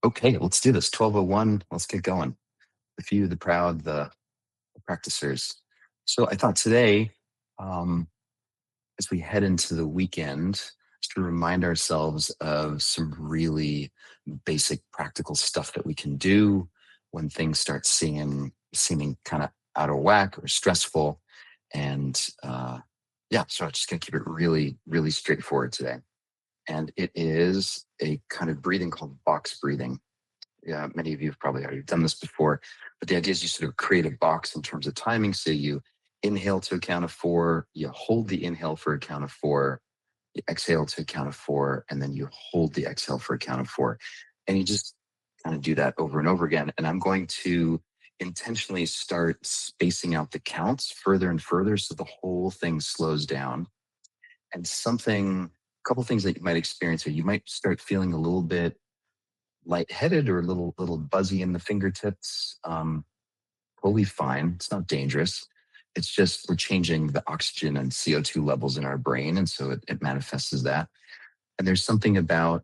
Okay, let's do this. 12:01. Let's get going. The few, the proud, the practicers. So I thought today, um, as we head into the weekend, just to remind ourselves of some really basic practical stuff that we can do when things start seeming kind of out of whack or stressful. And yeah, so I'm just gonna keep it really, really straightforward today. And it is a kind of breathing called box breathing. Yeah, many of you have probably already done this before, but the idea is you sort of create a box in terms of timing. So you inhale to a count of four, you hold the inhale for a count of four, you exhale to a count of four, and then you hold the exhale for a count of four. And you just kind of do that over and over again. And I'm going to intentionally start spacing out the counts further and further so the whole thing slows down. And a couple things that you might experience are you might start feeling a little bit lightheaded or a little buzzy in the fingertips. Totally fine. It's not dangerous. It's just we're changing the oxygen and CO2 levels in our brain, and so it manifests as that. And there's something about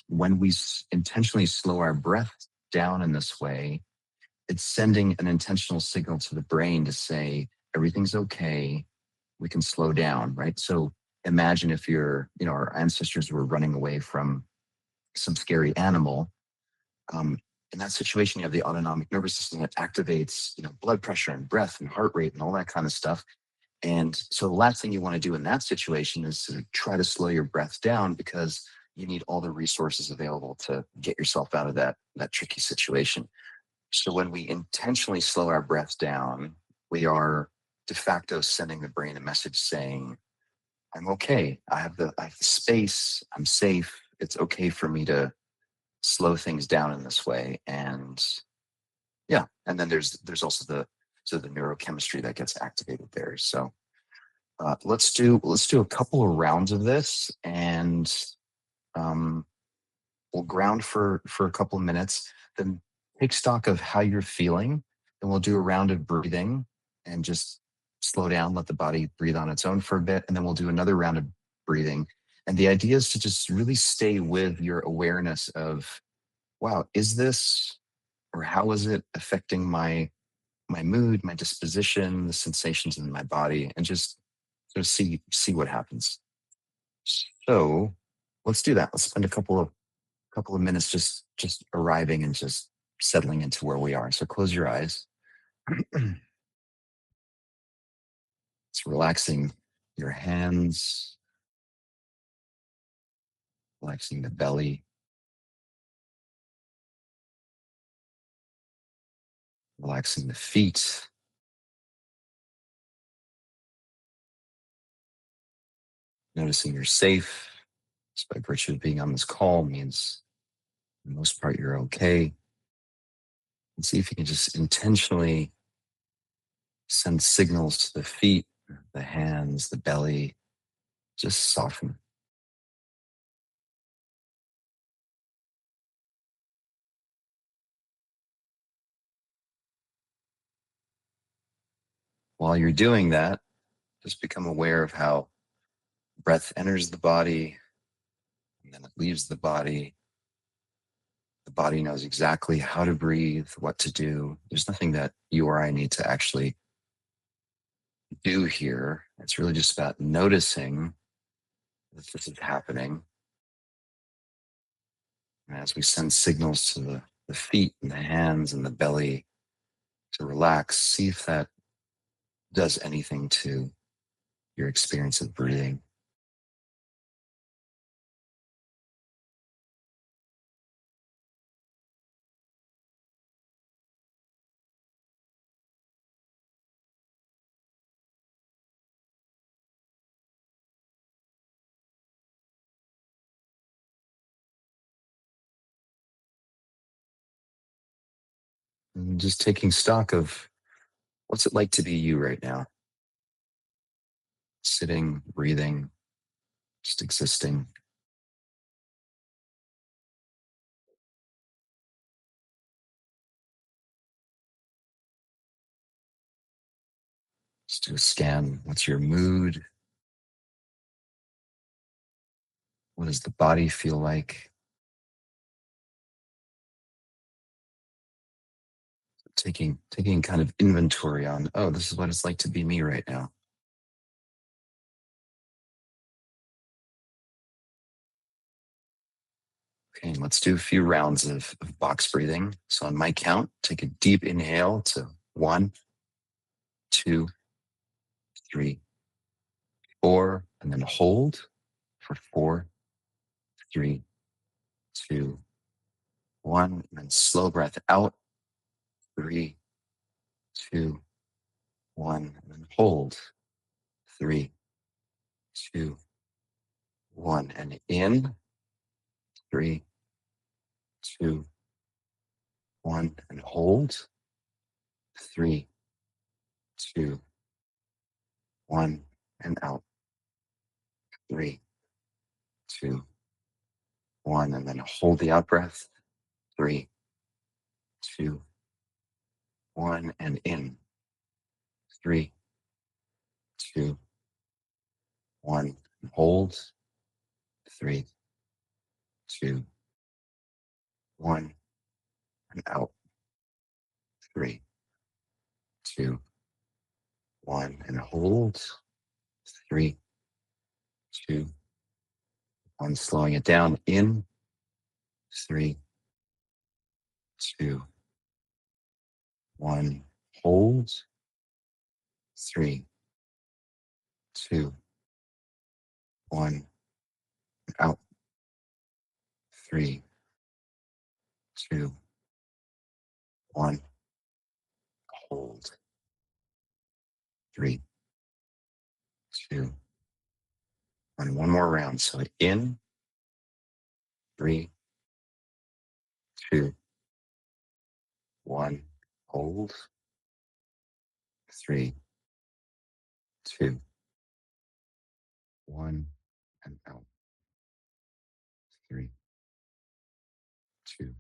when we intentionally slow our breath down in this way, it's sending an intentional signal to the brain to say everything's okay. We can slow down, right? So imagine if our ancestors were running away from some scary animal. um, in that situation, you have the autonomic nervous system that activates, blood pressure and breath and heart rate and all that kind of stuff. And so the last thing you want to do in that situation is to try to slow your breath down because you need all the resources available to get yourself out of that tricky situation. So when we intentionally slow our breath down, we are de facto sending the brain a message saying, I'm okay. I have the space. I'm safe. It's okay for me to slow things down in this way. And yeah, and then there's also the neurochemistry that gets activated there. So let's do a couple of rounds of this, and um, we'll ground for a couple of minutes, then take stock of how you're feeling, and we'll do a round of breathing and just slow down, let the body breathe on its own for a bit, and then we'll do another round of breathing. And the idea is to just really stay with your awareness of, wow, is this or how is it affecting my mood, my disposition, the sensations in my body, and just sort of see what happens. So let's do that. Let's spend a couple of minutes just arriving and just settling into where we are. So close your eyes. It's relaxing your hands, relaxing the belly, relaxing the feet, noticing you're safe. Just by virtue of being on this call means for the most part you're okay. And see if you can just intentionally send signals to the feet, the hands, the belly, just soften. While you're doing that, just become aware of how breath enters the body and then it leaves the body. The body knows exactly how to breathe, what to do. There's nothing that you or I need to actually do here. It's really just about noticing that this is happening. And as we send signals to the feet and the hands and the belly to relax, see if that does anything to your experience of breathing. And just taking stock of what's it like to be you right now, sitting, breathing, just existing. Just do a scan. What's your mood? What does the body feel like? taking kind of inventory on, oh, this is what it's like to be me right now. Okay, let's do a few rounds of box breathing. So on my count, take a deep inhale to 1, 2, 3, 4, and then hold for 4, 3, 2, 1, and then slow breath out, 3, 2, 1, and then hold, 3, 2, 1, and in, 3, 2, 1, and hold, 3, 2, 1, and out, 3, 2, 1, and then hold the out breath, 3, 2, 1, and in, 3, 2, 1, and hold, 3, 2, 1, and out, 3, 2, 1, and hold, 3, 2, 1, slowing it down, in, 3, 2, 1, hold, 3, 2, 1, out, 3, 2, 1, hold, 3, 2, 1. One more round. So in, 3, 2, 1, hold, 3, 2, 1, and out, 3, 2,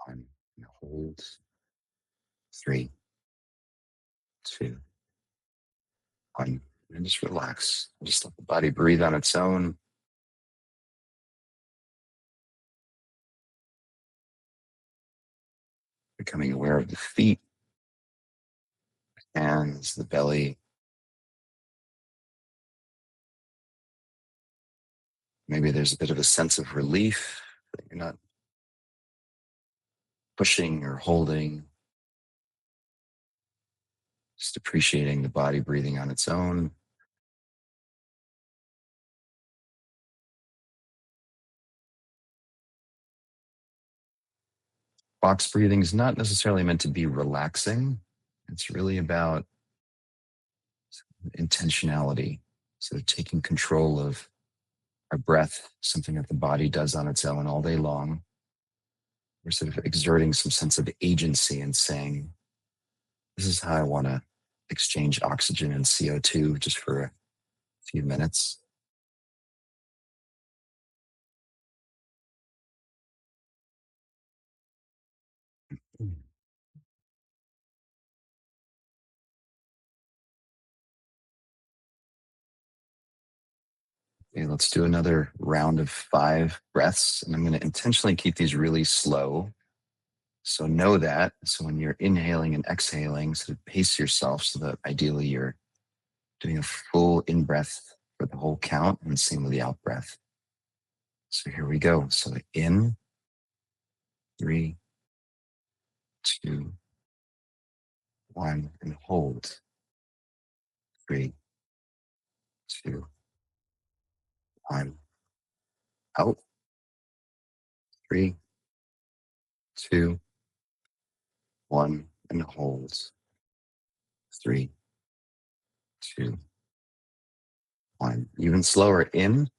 1, and hold, 3, 2, 1, and just relax. Just let the body breathe on its own. Becoming aware of the feet, hands, the belly. Maybe there's a bit of a sense of relief that you're not pushing or holding, just appreciating the body breathing on its own. Box breathing is not necessarily meant to be relaxing. It's really about intentionality. So taking control of our breath, something that the body does on its own all day long. We're sort of exerting some sense of agency and saying, this is how I want to exchange oxygen and CO2 just for a few minutes. Okay, let's do another round of 5 breaths. And I'm going to intentionally keep these really slow. So know that. So when you're inhaling and exhaling, sort of pace yourself so that ideally you're doing a full in breath for the whole count and same with the out breath. So here we go. So in, 3, 2, 1, and hold. 3, 2, 1, out. 3, 2, 1, and hold. 3, 2, 1. Even slower. In,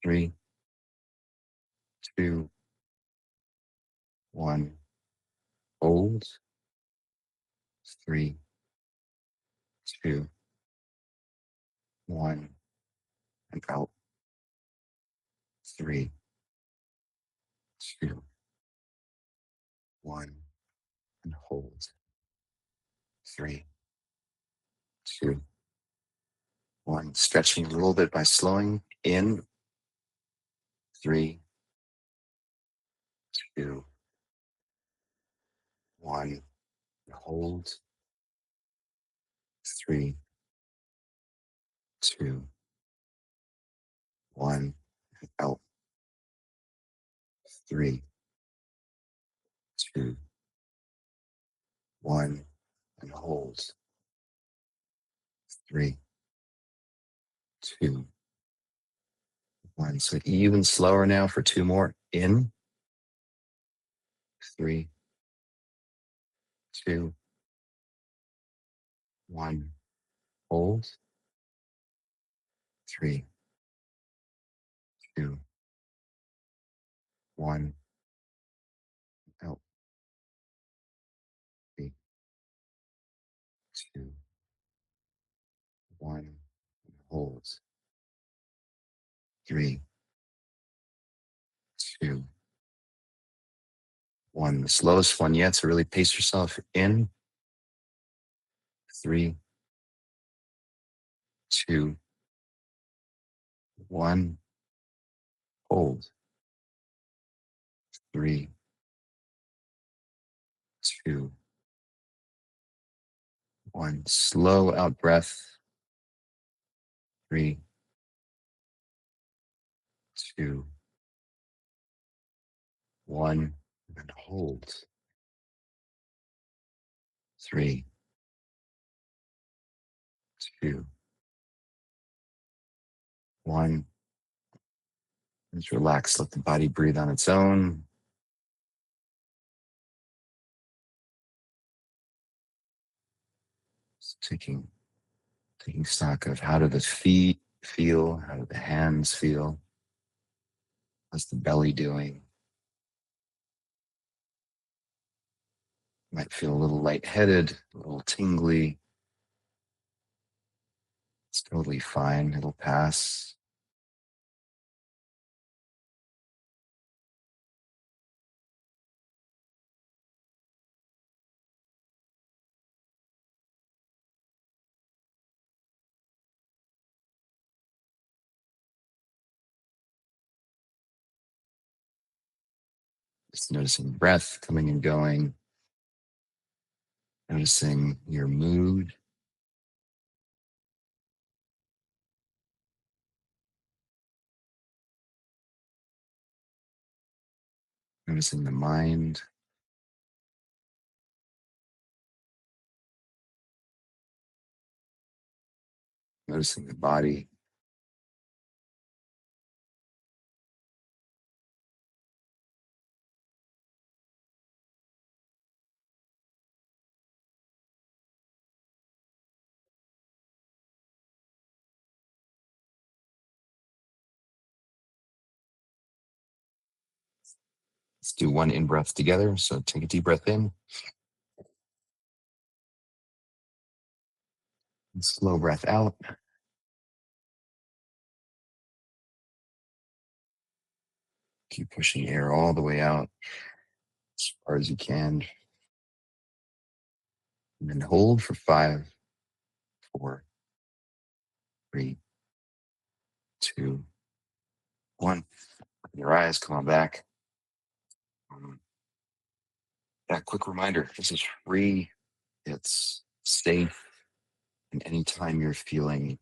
3, 2, 1. Hold. 3, 2, 1, and out. 3, 2, 1, and hold. 3, 2, 1. Stretching a little bit by slowing. In, 3, 2, hold. 3, 2, 1. Out. 3, 2, 1. And hold. 3, 2, 1. So even slower now for 2 more. In. 3, 2, 1. Hold. 3, 2, 1. Out. 3, 2, 1. Hold. 3, 2, 1. The slowest one yet. So really pace yourself. In. 3, 2, 1. Hold. 3, 2, 1. Slow out breath. 3, 2, 1. And hold. 3, 2, 1. Just relax. Let the body breathe on its own. Just taking stock of how do the feet feel, how do the hands feel, how's the belly doing. Might feel a little lightheaded, a little tingly. It's totally fine. It'll pass. Just noticing breath coming and going, noticing your mood, noticing the mind, noticing the body. Let's do one in breath together. So take a deep breath in and slow breath out. Keep pushing air all the way out as far as you can. And then hold for 5, 4, 3, 2, 1. Open your eyes, come on back. Um, yeah, quick reminder, this is free. It's safe. And anytime you're feeling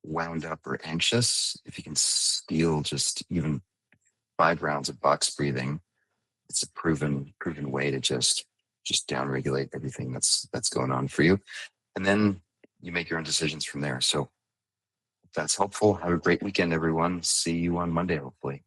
wound up or anxious, if you can steal just even 5 rounds of box breathing, it's a proven way to just downregulate everything that's going on for you. And then you make your own decisions from there. So if that's helpful, have a great weekend, everyone. See you on Monday, hopefully.